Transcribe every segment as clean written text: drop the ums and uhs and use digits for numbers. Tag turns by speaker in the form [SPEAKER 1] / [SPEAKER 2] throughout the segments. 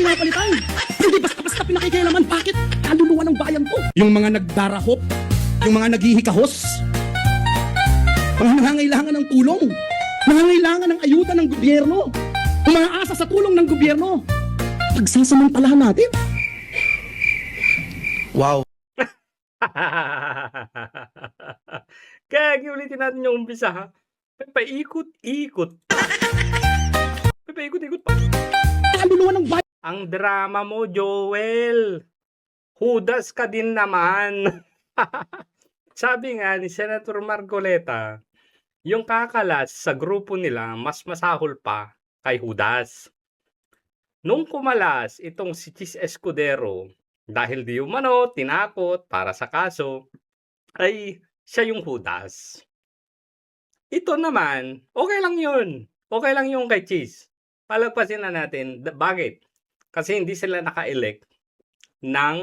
[SPEAKER 1] pinapalitan. Hindi basta-basta pinakikialaman. Bakit? Kaluluwa ng bayan to. Yung mga nagdarahop, yung mga naghihikahos, mga nangangailangan ng tulong, nangangailangan ng ayuda ng gobyerno, umaasa sa tulong ng gobyerno, pagsasamantalahan natin. Wow.
[SPEAKER 2] Kaya ulitin natin yung umpisa ha. Paikot-ikot. Paikot-ikot pa.
[SPEAKER 1] Kaluluwa ng bayan.
[SPEAKER 2] Ang drama mo, Joel. Hudas ka din naman. Sabi nga ni Senator Marcoleta, yung kakalas sa grupo nila mas masahol pa kay Judas. Nung kumalas itong si Chis Escudero, dahil di umano, tinakot para sa kaso, ay siya yung Judas. Ito naman, okay lang yun. Okay lang yung kay Chis. Palagpasin na natin. Bakit? Kasi hindi sila naka-elect ng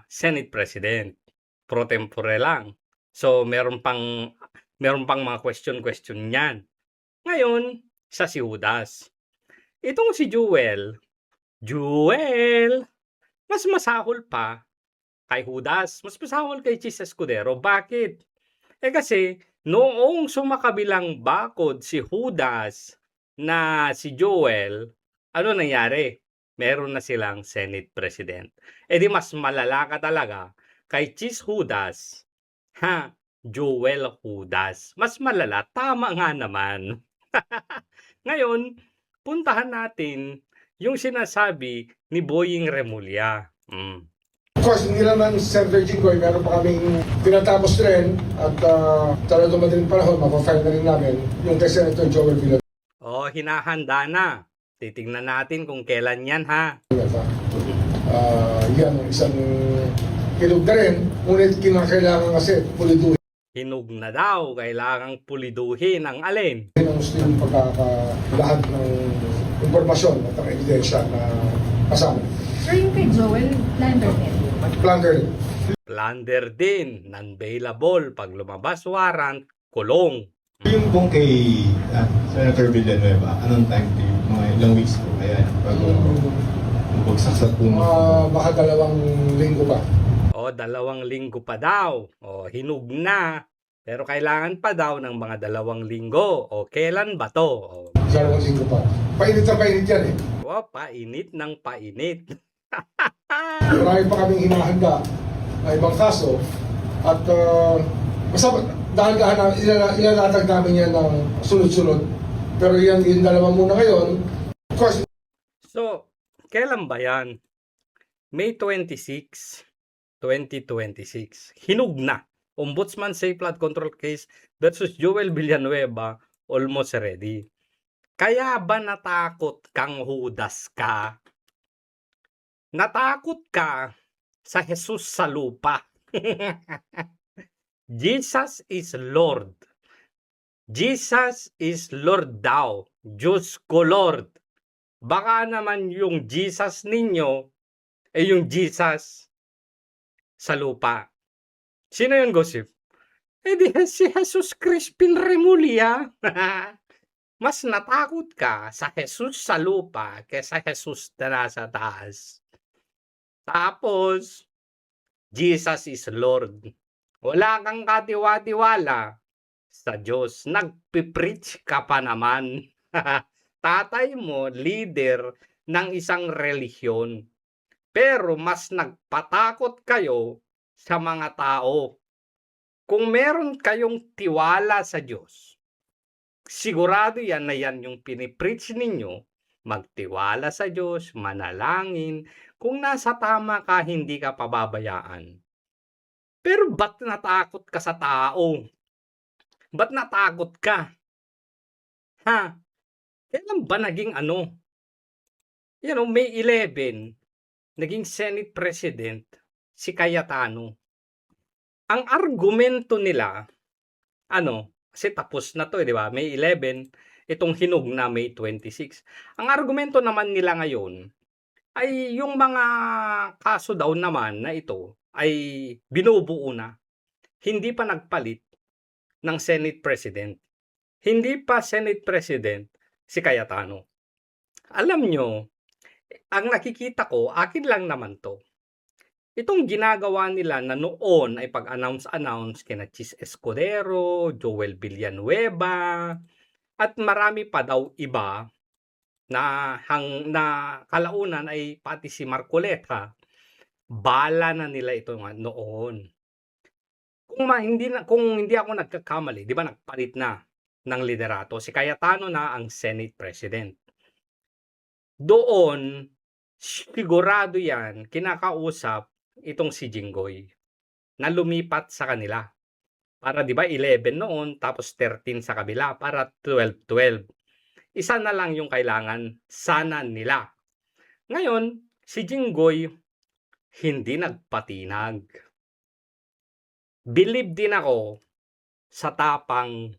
[SPEAKER 2] Senate President. Pro tempore lang. So, meron pang mga question yan. Ngayon, siya si Judas. Itong si Joel, mas masahol pa kay Judas. Mas masahol kay Chis Escudero. Bakit? Kasi, noong sumakabilang bakod si Judas na si Joel, ano nangyari? Meron na silang Senate President. Di mas malala ka talaga kay Chis Judas, Joel Judas. Mas malala, tama nga naman. Ngayon, puntahan natin yung sinasabi ni Boying Remulla.
[SPEAKER 3] Of course, hindi naman Sir Virgin Goy, meron pa kaming tinatapos rin at talagang dumating panahon, mapafile na rin namin yung kay Senator Joel Villanueva.
[SPEAKER 2] Hinahanda na. Titingnan natin kung kailan yan, ha?
[SPEAKER 3] Yan ang isang hinug na rin, ngunit kinakailangan kasi puliduhin.
[SPEAKER 2] Hinug na daw, kailangang puliduhin ang alin.
[SPEAKER 3] Ang gusto yung pagkakalahat ng impormasyon at ang ebidensya na kasama.
[SPEAKER 4] Sir, yung kay Joel, Lander din.
[SPEAKER 2] Plunder din, non-bailable. Pag lumabas warrant, kulong.
[SPEAKER 5] Yung pong kay Senator Villanueva, anong time to mga ilang weeks po kaya bago bumagsak sa puno?
[SPEAKER 3] Baka 2 linggo pa.
[SPEAKER 2] 2 linggo pa daw. Hinug na. Pero kailangan pa daw ng mga 2 linggo. Kailan ba to?
[SPEAKER 3] 2 linggo pa. Painit na painit yan eh.
[SPEAKER 2] Painit ng painit.
[SPEAKER 3] Marami pa kaming hinahanda na ibang kaso at basta dahan-dahan ilalatag namin yan ng sunod-sunod. Pero yan yung 2 muna ngayon. Of course.
[SPEAKER 2] So, kailan ba yan? May 26, 2026. Hinug na. Ombudsman Safe Flood Control Case versus Joel Villanueva, almost ready. Kaya ba natakot kang Judas ka? Natakot ka sa Jesus sa lupa. Jesus is Lord. Jesus is Lord daw. Diyos ko Lord. Baka naman yung Jesus ninyo yung Jesus sa lupa. Sino yung gossip? Di si Jesus Crispin Remulla. Mas natakot ka sa Jesus sa lupa kaysa Jesus na nasa taas. Tapos, Jesus is Lord. Wala kang katiwa-tiwala sa Diyos. Nagpipreach ka pa naman. Tatay mo, leader ng isang relihiyon. Pero mas nagpatakot kayo sa mga tao. Kung meron kayong tiwala sa Diyos, sigurado yan na yan yung pinipreach ninyo. Magtiwala sa Diyos, manalangin. Kung nasa tama ka, hindi ka pababayaan. Pero ba't natakot ka sa tao? Ba't natakot ka? Kailan ba naging May 11, naging Senate President si Cayetano. Ang argumento nila, kasi tapos na to, di ba? May 11, itong hinug na May 26. Ang argumento naman nila ngayon ay yung mga kaso daw naman na ito ay binubuo na. Hindi pa nagpalit ng Senate President. Hindi pa Senate President si Cayetano. Alam nyo, Ang nakikita ko, akin lang naman 'to. Itong ginagawa nila na noon ay pag-announce kina Chis Escudero, Joel Villanueva, at marami pa daw iba na kalaunan ay pati si Marcoleta, bala na nila ito noon. Kung hindi ako nagkakamali, 'di ba nagpalit na ng liderato, si Cayetano na ang Senate President. Doon, sigurado 'yan kinakausap itong si Jinggoy na lumipat sa kanila. Para 'di ba 11 noon tapos 13 sa kabila para 12. Isa na lang yung kailangan sana nila. Ngayon, si Jinggoy hindi nagpatinag. Believe din ako sa tapang,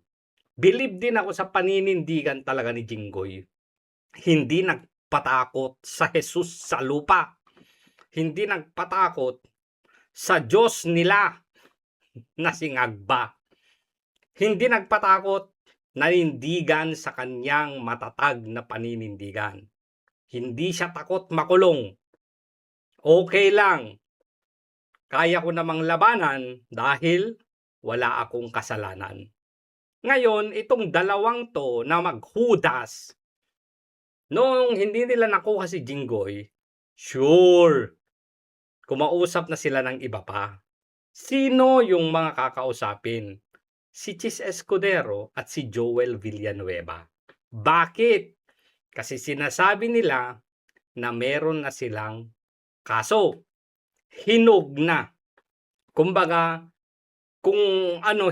[SPEAKER 2] believe din ako sa paninindigan talaga ni Jinggoy. Hindi nagpatakot sa Jesus sa lupa. Hindi nagpatakot sa Diyos nila na si Ngagba. Hindi nagpatakot, nanindigan sa kanyang matatag na paninindigan. Hindi siya takot makulong. Okay lang. Kaya ko namang labanan dahil wala akong kasalanan. Ngayon, itong dalawang to na maghudas, noong hindi nila nakuha si Jinggoy, sure, kumausap na sila ng iba pa. Sino yung mga kakausapin? Si Chis Escudero at si Joel Villanueva. Bakit? Kasi sinasabi nila na meron na silang kaso. Hinog na. Kumbaga, kung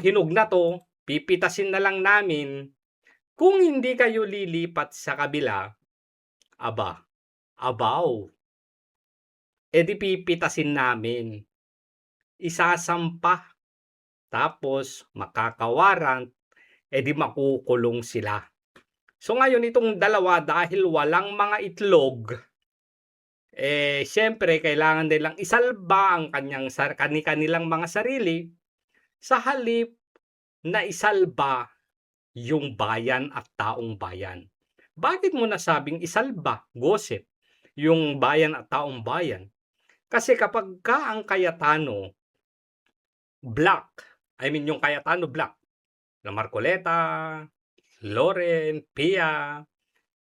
[SPEAKER 2] hinog na to, pipitasin na lang namin. Kung hindi kayo lilipat sa kabila, abaw. E di pipitasin namin. Isasampa. Tapos, makakawarant, e di makukulong sila. So ngayon, itong dalawa, dahil walang mga itlog, siyempre, kailangan nilang isalba ang kanilang mga sarili sa halip na isalba yung bayan at taong bayan. Bakit mo nasabing isalba, Gosip, yung bayan at taong bayan? Kasi kapag ka ang Cayetano yung Cayetano Black, na Marcoleta, Loren, Pia,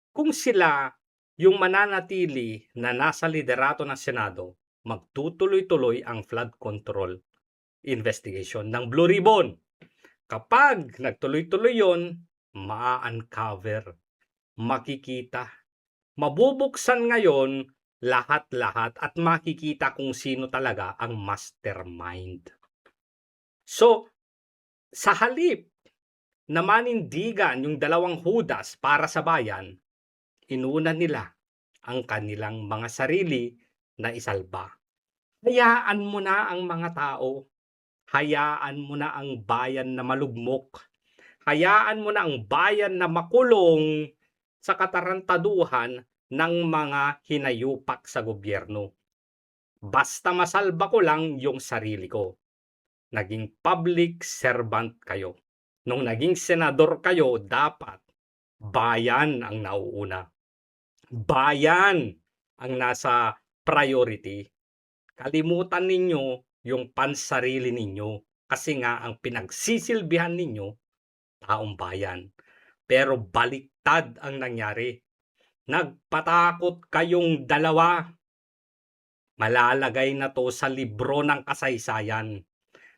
[SPEAKER 2] kung sila yung mananatili na nasa liderato ng Senado, magtutuloy-tuloy ang flood control investigation ng Blue Ribbon. Kapag nagtuloy-tuloy yon, ma-uncover, makikita, mabubuksan ngayon lahat-lahat at makikita kung sino talaga ang mastermind. So, sa halip na manindigan yung dalawang hudas para sa bayan, inuna nila ang kanilang mga sarili na isalba. Hayaan mo na ang mga tao. Hayaan mo na ang bayan na malugmok. Hayaan mo na ang bayan na makulong sa katarantaduhan ng mga hinayupak sa gobyerno. Basta masalba ko lang yung sarili ko. Naging public servant kayo. Nung naging senador kayo, dapat bayan ang nauuna. Bayan ang nasa priority. Kalimutan ninyo yung pansarili ninyo kasi nga ang pinagsisilbihan ninyo, taong bayan. Pero baliktad ang nangyari. Nagpatakot kayong dalawa. Malalagay na to sa libro ng kasaysayan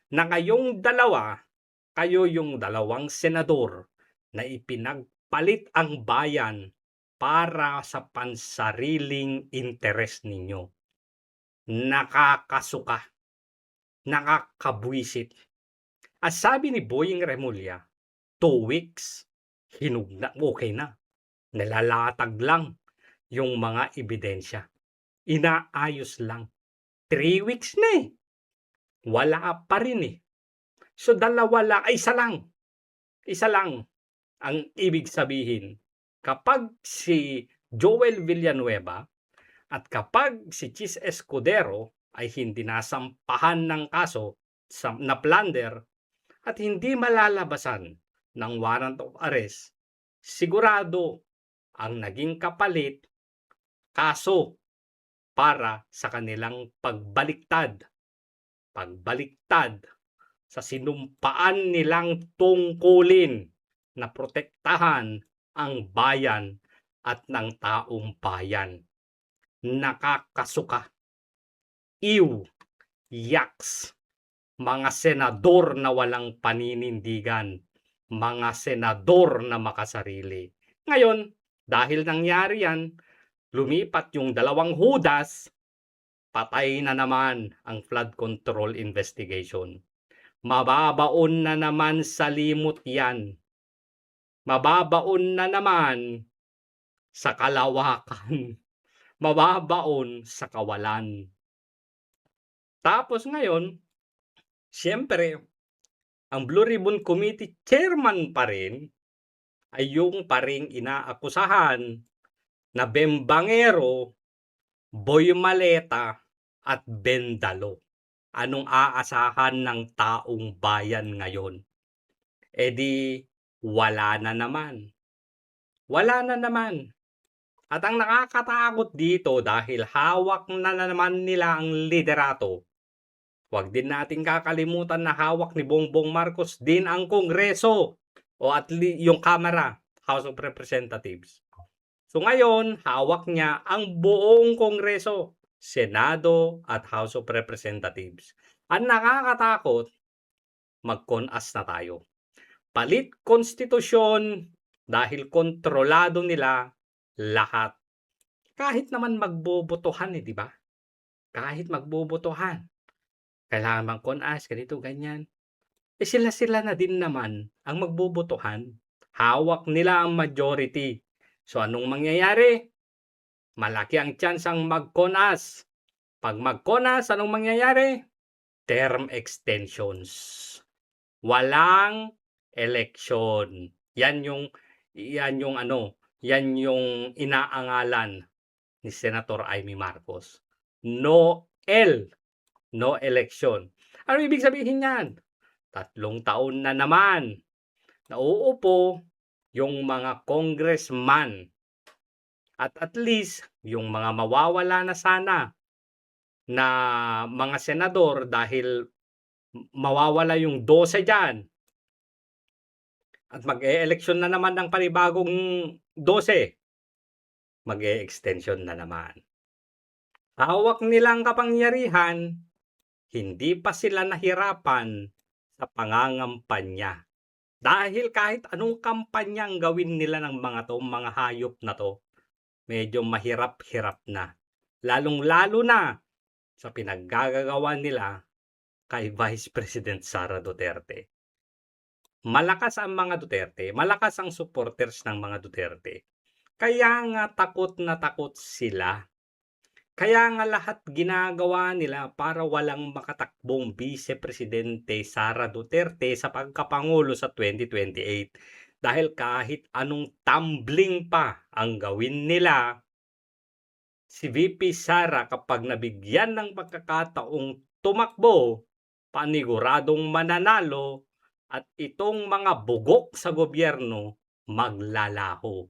[SPEAKER 2] na kayong dalawa, kayo yung dalawang senador na ipinagpalit ang bayan para sa pansariling interes ninyo. Nakakasuka, nakakabwisit. At sabi ni Boying Remulla, 2 weeks, hinug na, okay na. Nalalatag lang yung mga ebidensya. Inaayos lang. 3 weeks na eh. Wala pa rin eh. So isa lang. Isa lang ang ibig sabihin. Kapag si Joel Villanueva at kapag si Chis Escudero ay hindi nasampahan ng kaso na plunder at hindi malalabasan ng warrant of arrest, sigurado ang naging kapalit kaso para sa kanilang pagbaliktad sa sinumpaan nilang tungkulin na protektahan ang bayan at ng taong bayan. Nakakasuka. Yaks. Mga senador na walang paninindigan. Mga senador na makasarili. Ngayon, dahil nangyari yan, lumipat yung 2 Hudas, patay na naman ang flood control investigation. Mababaon na naman sa limot yan. Mababaon na naman sa kalawakan. Mababaon sa kawalan. Tapos ngayon, siyempre, ang Blue Ribbon Committee chairman pa rin ay yung paring inaakusahan na Bembangero, Boy Maleta at Bendalo. Anong aasahan ng taong bayan ngayon? E di, wala na naman. Wala na naman. At ang nakakatakot dito dahil hawak na naman nila ang liderato. Huwag din natin kakalimutan na hawak ni Bongbong Marcos din ang Kongreso o at yung Kamara, House of Representatives. So ngayon, hawak niya ang buong Kongreso, Senado at House of Representatives. Ang nakakatakot, mag-con-as na tayo. Palit konstitusyon dahil kontrolado nila lahat. Kahit naman magbobotohan di ba? Kahit magbobotohan. Kailangan mang con-as, ganito, ganyan. Sila na din naman ang magbobotohan. Hawak nila ang majority. So anong mangyayari? Malaki ang chance ang mag-con-as. Pag mag-con-as, anong mangyayari? Term extensions. Walang election. Yan yung inaangalan ni Senator Amy Marcos. No election. Ano ibig sabihin yan? 3 taon na naman nauupo yung mga congressman at least yung mga mawawala na sana na mga senador dahil mawawala yung 12 dyan at mag-e-election na naman ng panibagong 12, mag-e-extension na naman. Hawak nilang kapangyarihan, hindi pa sila nahirapan sa pangangampanya. Dahil kahit anong kampanyang gawin nila ng mga hayop na to, medyo mahirap-hirap na. Lalong-lalo na sa pinaggagawa nila kay Vice President Sara Duterte. Malakas ang mga Duterte, malakas ang supporters ng mga Duterte. Kaya nga takot na takot sila. Kaya nga lahat ginagawa nila para walang makatakbong Vice Presidente Sara Duterte sa pagkapangulo sa 2028. Dahil kahit anong tumbling pa ang gawin nila, si VP Sara kapag nabigyan ng pagkakataong tumakbo, paniguradong mananalo at itong mga bugok sa gobyerno maglalaho.